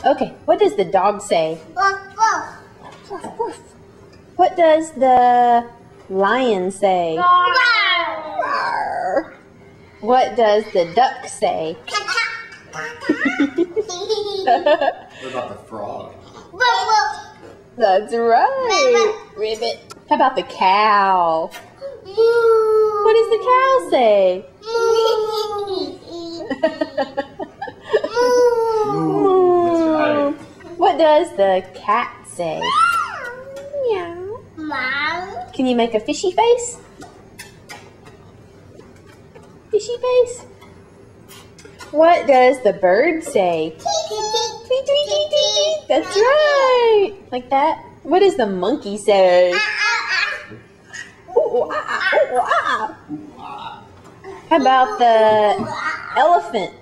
Okay, what does the dog say? Woof, woof. Woof, woof. What does the lion say? Roar. What does the duck say? What about the frog? That's right. Ribbit. How about the cow? What does the cow say? That's right. What does the cat say? Meow. Mom. Can you make a fishy face? Fishy face? What does the bird say? Tweet, tweet, tweet, tweet. That's right. Like that. What does the monkey say? Ooh, ah, ooh, ah. How about the elephant?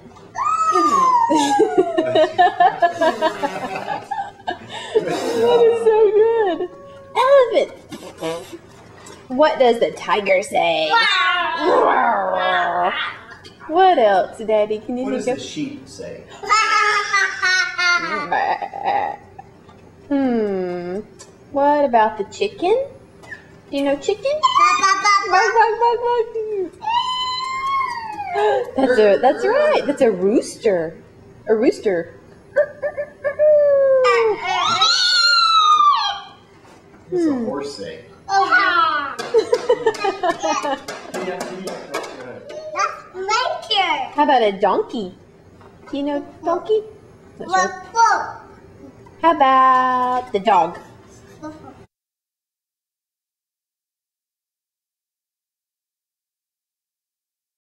That is so good. Elephant. What does the tiger say? What else, Daddy? Can you What does think the of? sheep say? What about the chicken? Do you know chicken? Bark, bark, bark, bark. That's right. That's a rooster. A rooster. What does a horse say? How about a donkey? Do you know donkey? Not sure. How about the dog?